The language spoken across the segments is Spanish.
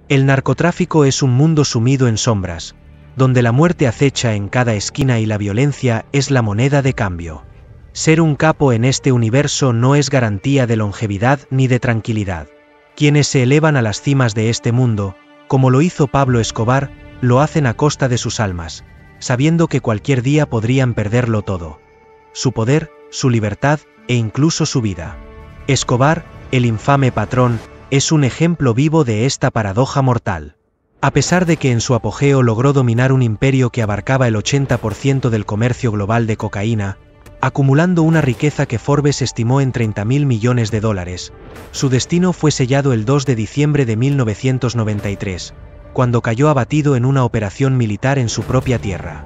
El narcotráfico es un mundo sumido en sombras, donde la muerte acecha en cada esquina y la violencia es la moneda de cambio. Ser un capo en este universo no es garantía de longevidad ni de tranquilidad. Quienes se elevan a las cimas de este mundo, como lo hizo Pablo Escobar, lo hacen a costa de sus almas, sabiendo que cualquier día podrían perderlo todo. Su poder, su libertad e incluso su vida. Escobar, el infame patrón, es un ejemplo vivo de esta paradoja mortal. A pesar de que en su apogeo logró dominar un imperio que abarcaba el 80% del comercio global de cocaína, acumulando una riqueza que Forbes estimó en $30.000 millones, su destino fue sellado el 2 de diciembre de 1993, cuando cayó abatido en una operación militar en su propia tierra.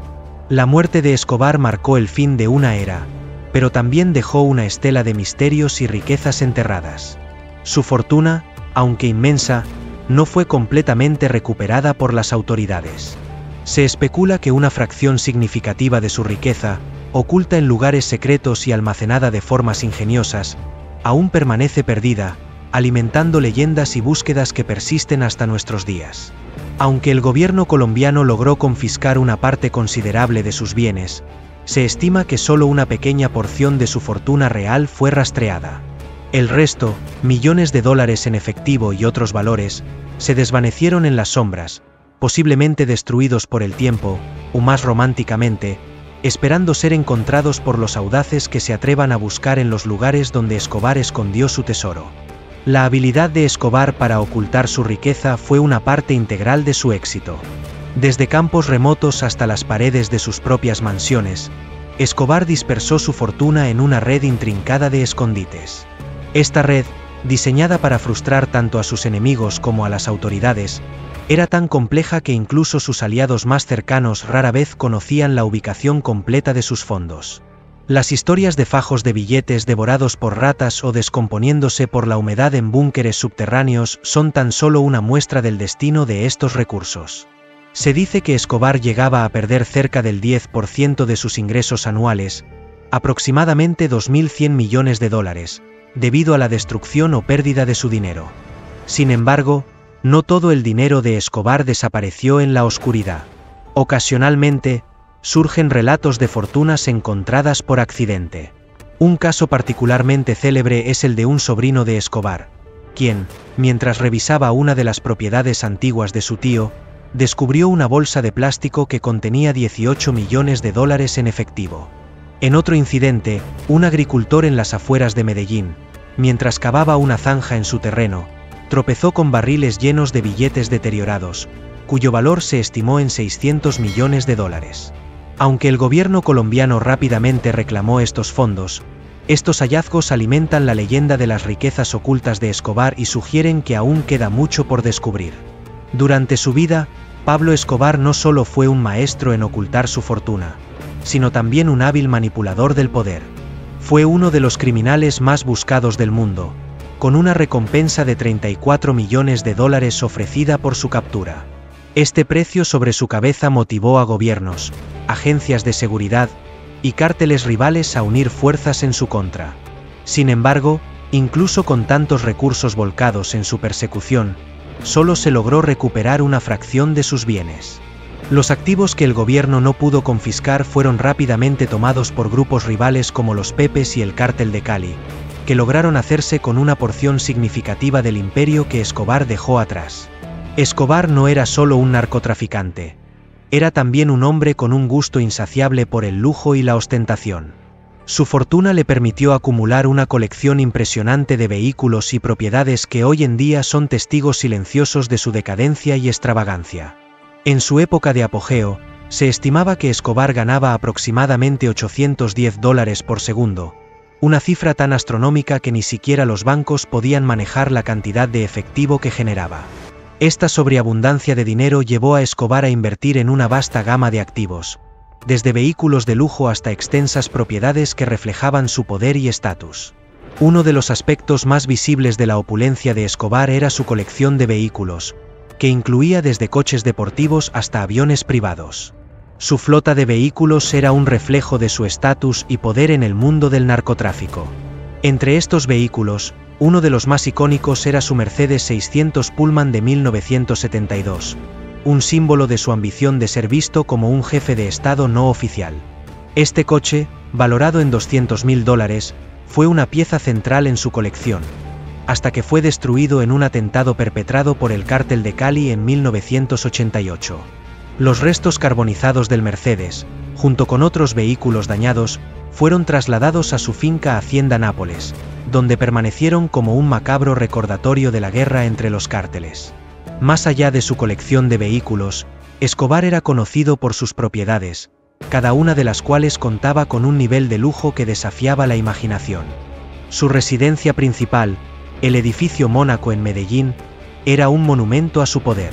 La muerte de Escobar marcó el fin de una era, pero también dejó una estela de misterios y riquezas enterradas. Su fortuna, aunque inmensa, no fue completamente recuperada por las autoridades. Se especula que una fracción significativa de su riqueza, oculta en lugares secretos y almacenada de formas ingeniosas, aún permanece perdida, alimentando leyendas y búsquedas que persisten hasta nuestros días. Aunque el gobierno colombiano logró confiscar una parte considerable de sus bienes, se estima que solo una pequeña porción de su fortuna real fue rastreada. El resto, millones de dólares en efectivo y otros valores, se desvanecieron en las sombras, posiblemente destruidos por el tiempo, o más románticamente, esperando ser encontrados por los audaces que se atrevan a buscar en los lugares donde Escobar escondió su tesoro. La habilidad de Escobar para ocultar su riqueza fue una parte integral de su éxito. Desde campos remotos hasta las paredes de sus propias mansiones, Escobar dispersó su fortuna en una red intrincada de escondites. Esta red, diseñada para frustrar tanto a sus enemigos como a las autoridades, era tan compleja que incluso sus aliados más cercanos rara vez conocían la ubicación completa de sus fondos. Las historias de fajos de billetes devorados por ratas o descomponiéndose por la humedad en búnkeres subterráneos son tan solo una muestra del destino de estos recursos. Se dice que Escobar llegaba a perder cerca del 10% de sus ingresos anuales, aproximadamente $2.100 millones, debido a la destrucción o pérdida de su dinero. Sin embargo, no todo el dinero de Escobar desapareció en la oscuridad. Ocasionalmente, surgen relatos de fortunas encontradas por accidente. Un caso particularmente célebre es el de un sobrino de Escobar, quien, mientras revisaba una de las propiedades antiguas de su tío, descubrió una bolsa de plástico que contenía $18 millones en efectivo. En otro incidente, un agricultor en las afueras de Medellín, mientras cavaba una zanja en su terreno, tropezó con barriles llenos de billetes deteriorados, cuyo valor se estimó en $600 millones. Aunque el gobierno colombiano rápidamente reclamó estos fondos, estos hallazgos alimentan la leyenda de las riquezas ocultas de Escobar y sugieren que aún queda mucho por descubrir. Durante su vida, Pablo Escobar no solo fue un maestro en ocultar su fortuna, sino también un hábil manipulador del poder. Fue uno de los criminales más buscados del mundo, con una recompensa de $34 millones ofrecida por su captura. Este precio sobre su cabeza motivó a gobiernos, agencias de seguridad y cárteles rivales a unir fuerzas en su contra. Sin embargo, incluso con tantos recursos volcados en su persecución, solo se logró recuperar una fracción de sus bienes. Los activos que el gobierno no pudo confiscar fueron rápidamente tomados por grupos rivales como los Pepes y el Cártel de Cali, que lograron hacerse con una porción significativa del imperio que Escobar dejó atrás. Escobar no era solo un narcotraficante, era también un hombre con un gusto insaciable por el lujo y la ostentación. Su fortuna le permitió acumular una colección impresionante de vehículos y propiedades que hoy en día son testigos silenciosos de su decadencia y extravagancia. En su época de apogeo, se estimaba que Escobar ganaba aproximadamente $810 por segundo, una cifra tan astronómica que ni siquiera los bancos podían manejar la cantidad de efectivo que generaba. Esta sobreabundancia de dinero llevó a Escobar a invertir en una vasta gama de activos, desde vehículos de lujo hasta extensas propiedades que reflejaban su poder y estatus. Uno de los aspectos más visibles de la opulencia de Escobar era su colección de vehículos, que incluía desde coches deportivos hasta aviones privados. Su flota de vehículos era un reflejo de su estatus y poder en el mundo del narcotráfico. Entre estos vehículos, Uno de los más icónicos era su Mercedes 600 Pullman de 1972, un símbolo de su ambición de ser visto como un jefe de Estado no oficial. Este coche, valorado en $200.000, fue una pieza central en su colección, hasta que fue destruido en un atentado perpetrado por el Cártel de Cali en 1988. Los restos carbonizados del Mercedes, junto con otros vehículos dañados, fueron trasladados a su finca Hacienda Nápoles, donde permanecieron como un macabro recordatorio de la guerra entre los cárteles. Más allá de su colección de vehículos, Escobar era conocido por sus propiedades, cada una de las cuales contaba con un nivel de lujo que desafiaba la imaginación. Su residencia principal, el edificio Mónaco en Medellín, era un monumento a su poder.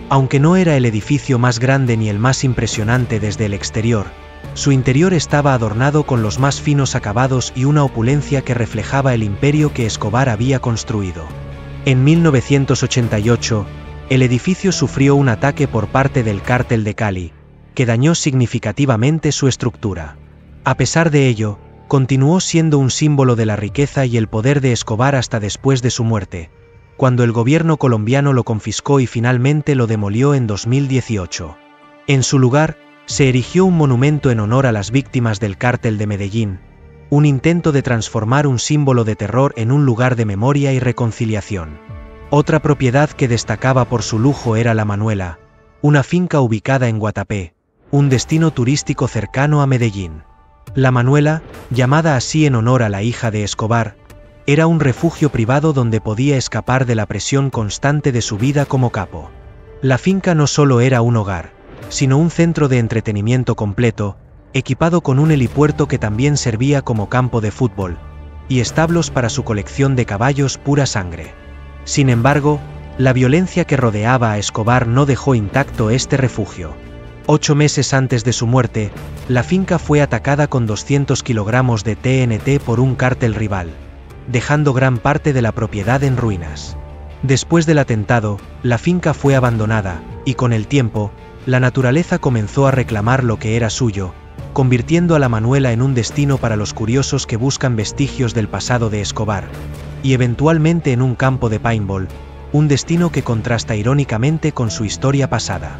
Aunque no era el edificio más grande ni el más impresionante desde el exterior, su interior estaba adornado con los más finos acabados y una opulencia que reflejaba el imperio que Escobar había construido. En 1988, el edificio sufrió un ataque por parte del Cártel de Cali, que dañó significativamente su estructura. A pesar de ello, continuó siendo un símbolo de la riqueza y el poder de Escobar hasta después de su muerte, cuando el gobierno colombiano lo confiscó y finalmente lo demolió en 2018. En su lugar, se erigió un monumento en honor a las víctimas del Cártel de Medellín, un intento de transformar un símbolo de terror en un lugar de memoria y reconciliación. Otra propiedad que destacaba por su lujo era La Manuela, una finca ubicada en Guatapé, un destino turístico cercano a Medellín. La Manuela, llamada así en honor a la hija de Escobar, era un refugio privado donde podía escapar de la presión constante de su vida como capo. La finca no solo era un hogar, sino un centro de entretenimiento completo, equipado con un helipuerto que también servía como campo de fútbol, y establos para su colección de caballos pura sangre. Sin embargo, la violencia que rodeaba a Escobar no dejó intacto este refugio. 8 meses antes de su muerte, la finca fue atacada con 200 kilogramos de TNT por un cártel rival, dejando gran parte de la propiedad en ruinas. Después del atentado, la finca fue abandonada, y con el tiempo, la naturaleza comenzó a reclamar lo que era suyo, convirtiendo a La Manuela en un destino para los curiosos que buscan vestigios del pasado de Escobar, y eventualmente en un campo de paintball, un destino que contrasta irónicamente con su historia pasada.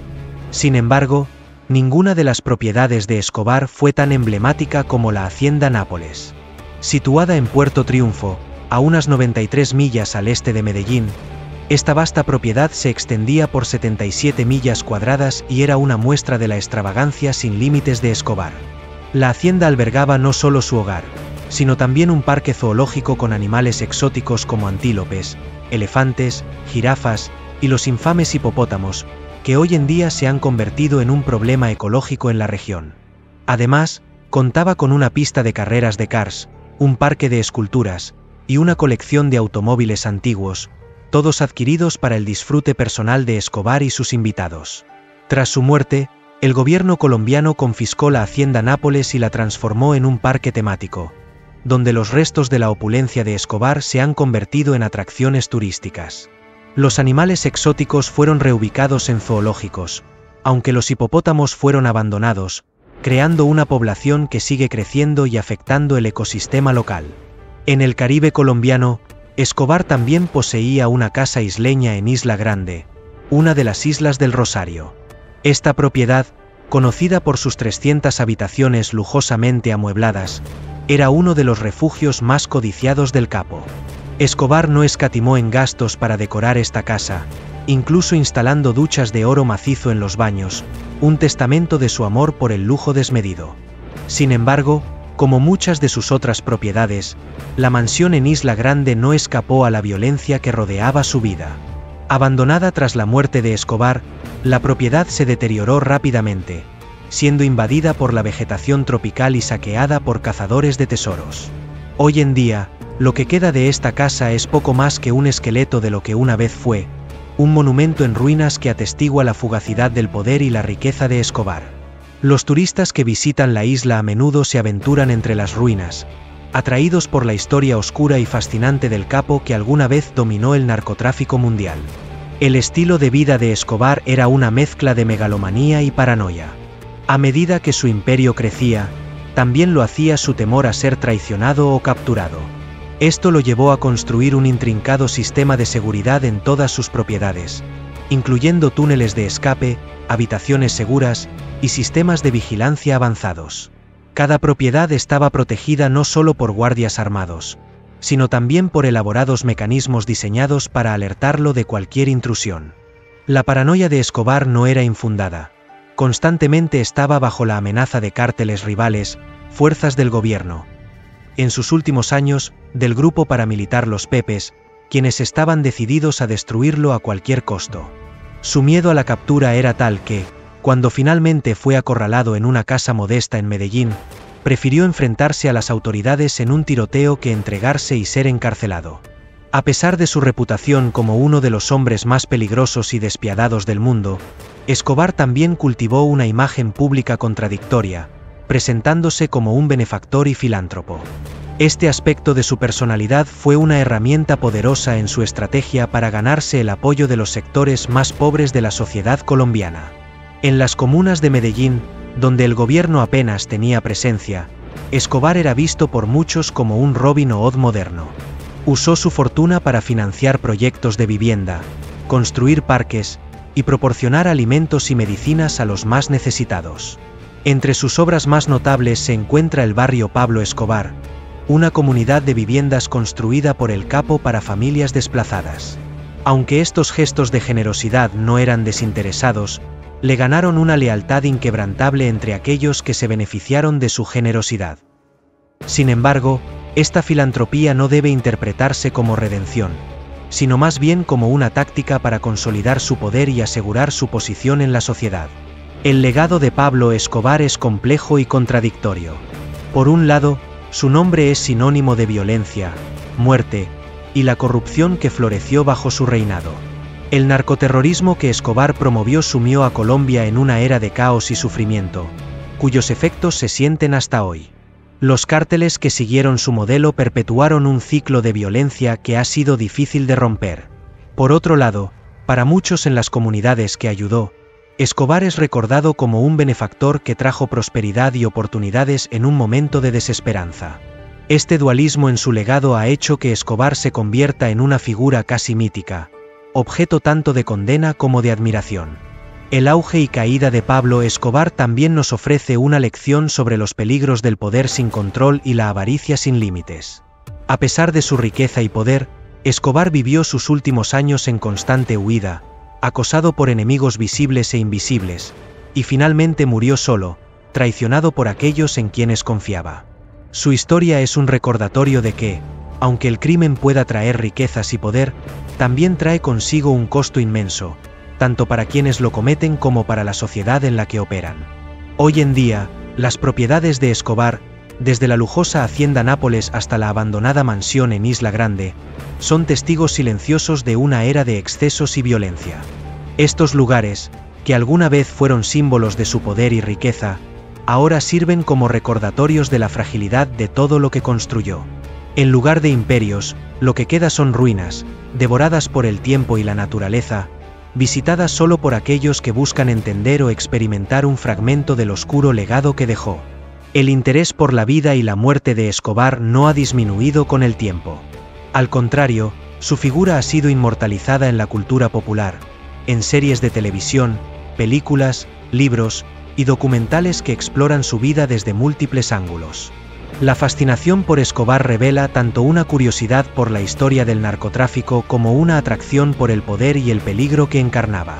Sin embargo, ninguna de las propiedades de Escobar fue tan emblemática como la Hacienda Nápoles. Situada en Puerto Triunfo, a unas 93 millas al este de Medellín, esta vasta propiedad se extendía por 77 millas cuadradas y era una muestra de la extravagancia sin límites de Escobar. La hacienda albergaba no solo su hogar, sino también un parque zoológico con animales exóticos como antílopes, elefantes, jirafas y los infames hipopótamos, que hoy en día se han convertido en un problema ecológico en la región. Además, contaba con una pista de carreras de karts, un parque de esculturas, y una colección de automóviles antiguos, todos adquiridos para el disfrute personal de Escobar y sus invitados. Tras su muerte, el gobierno colombiano confiscó la Hacienda Nápoles y la transformó en un parque temático, donde los restos de la opulencia de Escobar se han convertido en atracciones turísticas. Los animales exóticos fueron reubicados en zoológicos, aunque los hipopótamos fueron abandonados, creando una población que sigue creciendo y afectando el ecosistema local. En el Caribe colombiano, Escobar también poseía una casa isleña en Isla Grande, una de las Islas del Rosario. Esta propiedad, conocida por sus 300 habitaciones lujosamente amuebladas, era uno de los refugios más codiciados del capo. Escobar no escatimó en gastos para decorar esta casa, incluso instalando duchas de oro macizo en los baños, un testamento de su amor por el lujo desmedido. Sin embargo, como muchas de sus otras propiedades, la mansión en Isla Grande no escapó a la violencia que rodeaba su vida. Abandonada tras la muerte de Escobar, la propiedad se deterioró rápidamente, siendo invadida por la vegetación tropical y saqueada por cazadores de tesoros. Hoy en día, lo que queda de esta casa es poco más que un esqueleto de lo que una vez fue, un monumento en ruinas que atestigua la fugacidad del poder y la riqueza de Escobar. Los turistas que visitan la isla a menudo se aventuran entre las ruinas, atraídos por la historia oscura y fascinante del capo que alguna vez dominó el narcotráfico mundial. El estilo de vida de Escobar era una mezcla de megalomanía y paranoia. A medida que su imperio crecía, también lo hacía su temor a ser traicionado o capturado. Esto lo llevó a construir un intrincado sistema de seguridad en todas sus propiedades, incluyendo túneles de escape, habitaciones seguras y sistemas de vigilancia avanzados. Cada propiedad estaba protegida no solo por guardias armados, sino también por elaborados mecanismos diseñados para alertarlo de cualquier intrusión. La paranoia de Escobar no era infundada. Constantemente estaba bajo la amenaza de cárteles rivales, fuerzas del gobierno. En sus últimos años, del grupo paramilitar Los Pepes, quienes estaban decididos a destruirlo a cualquier costo. Su miedo a la captura era tal que, cuando finalmente fue acorralado en una casa modesta en Medellín, prefirió enfrentarse a las autoridades en un tiroteo que entregarse y ser encarcelado. A pesar de su reputación como uno de los hombres más peligrosos y despiadados del mundo, Escobar también cultivó una imagen pública contradictoria, presentándose como un benefactor y filántropo. Este aspecto de su personalidad fue una herramienta poderosa en su estrategia para ganarse el apoyo de los sectores más pobres de la sociedad colombiana. En las comunas de Medellín, donde el gobierno apenas tenía presencia, Escobar era visto por muchos como un Robin Hood moderno. Usó su fortuna para financiar proyectos de vivienda, construir parques y proporcionar alimentos y medicinas a los más necesitados. Entre sus obras más notables se encuentra el barrio Pablo Escobar, una comunidad de viviendas construida por el capo para familias desplazadas. Aunque estos gestos de generosidad no eran desinteresados, le ganaron una lealtad inquebrantable entre aquellos que se beneficiaron de su generosidad. Sin embargo, esta filantropía no debe interpretarse como redención, sino más bien como una táctica para consolidar su poder y asegurar su posición en la sociedad. El legado de Pablo Escobar es complejo y contradictorio. Por un lado, su nombre es sinónimo de violencia, muerte y la corrupción que floreció bajo su reinado. El narcoterrorismo que Escobar promovió sumió a Colombia en una era de caos y sufrimiento, cuyos efectos se sienten hasta hoy. Los cárteles que siguieron su modelo perpetuaron un ciclo de violencia que ha sido difícil de romper. Por otro lado, para muchos en las comunidades que ayudó, Escobar es recordado como un benefactor que trajo prosperidad y oportunidades en un momento de desesperanza. Este dualismo en su legado ha hecho que Escobar se convierta en una figura casi mítica, objeto tanto de condena como de admiración. El auge y caída de Pablo Escobar también nos ofrece una lección sobre los peligros del poder sin control y la avaricia sin límites. A pesar de su riqueza y poder, Escobar vivió sus últimos años en constante huida, acosado por enemigos visibles e invisibles, y finalmente murió solo, traicionado por aquellos en quienes confiaba. Su historia es un recordatorio de que, aunque el crimen pueda traer riquezas y poder, también trae consigo un costo inmenso, tanto para quienes lo cometen como para la sociedad en la que operan. Hoy en día, las propiedades de Escobar, desde la lujosa hacienda Nápoles hasta la abandonada mansión en Isla Grande, son testigos silenciosos de una era de excesos y violencia. Estos lugares, que alguna vez fueron símbolos de su poder y riqueza, ahora sirven como recordatorios de la fragilidad de todo lo que construyó. En lugar de imperios, lo que queda son ruinas, devoradas por el tiempo y la naturaleza, visitadas solo por aquellos que buscan entender o experimentar un fragmento del oscuro legado que dejó. El interés por la vida y la muerte de Escobar no ha disminuido con el tiempo. Al contrario, su figura ha sido inmortalizada en la cultura popular, en series de televisión, películas, libros y documentales que exploran su vida desde múltiples ángulos. La fascinación por Escobar revela tanto una curiosidad por la historia del narcotráfico como una atracción por el poder y el peligro que encarnaba.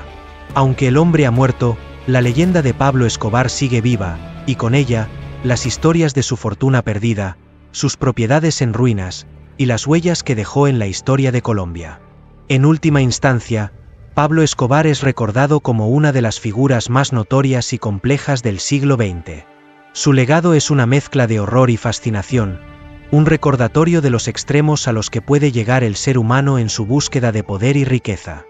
Aunque el hombre ha muerto, la leyenda de Pablo Escobar sigue viva, y con ella, las historias de su fortuna perdida, sus propiedades en ruinas, y las huellas que dejó en la historia de Colombia. En última instancia, Pablo Escobar es recordado como una de las figuras más notorias y complejas del siglo XX. Su legado es una mezcla de horror y fascinación, un recordatorio de los extremos a los que puede llegar el ser humano en su búsqueda de poder y riqueza.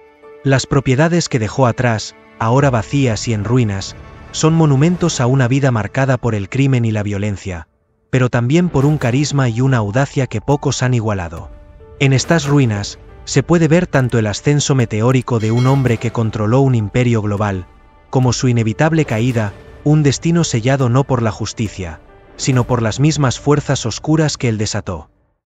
Las propiedades que dejó atrás, ahora vacías y en ruinas, son monumentos a una vida marcada por el crimen y la violencia, pero también por un carisma y una audacia que pocos han igualado. En estas ruinas, se puede ver tanto el ascenso meteórico de un hombre que controló un imperio global, como su inevitable caída, un destino sellado no por la justicia, sino por las mismas fuerzas oscuras que él desató.